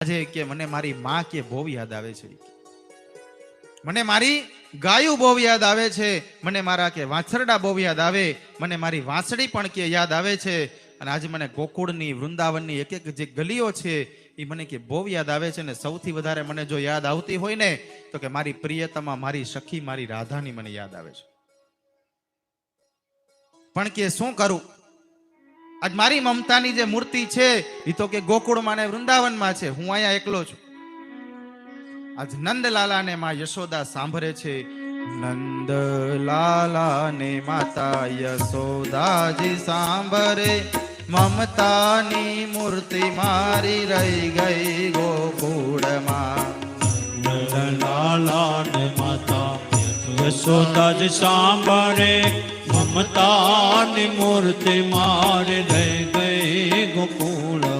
આજે કે મને મારી માં કે બહુ યાદ આવે છે, મને મારી ગાયું બહુ યાદ આવે છે, મને મારા કે વાછરડા બહુ યાદ આવે, મને મારી વાંસળી પણ કે યાદ આવે છે, અને આજે મને ગોકુળની વૃંદાવનની એક એક જે ગલીઓ છે એ મને કે બહુ યાદ આવે છે. ને સૌથી વધારે મને જો યાદ આવતી હોય ને તો કે મારી પ્રિયતમા, મારી સખી, મારી રાધાની મને યાદ આવે છે. પણ કે શું કરું, આજ મારી મમતાની જે મૂર્તિ છે એ તો કે ગોકુળમાં ને વૃંદાવનમાં છે, હું અહીંયા એકલો છું. આજ નંદલાલાને માં યશોદા સાંભળે છે, નંદલાલાને માતા યશોદાજી સાંભળે, મમતાની મૂર્તિ મારી રહી ગઈ ગોકુળમાં. નંદલાલાને માતા યશોદાજી સાંભળે, મમતાની મૂર્તિ મારી રહી ગઈ ગોકુળ.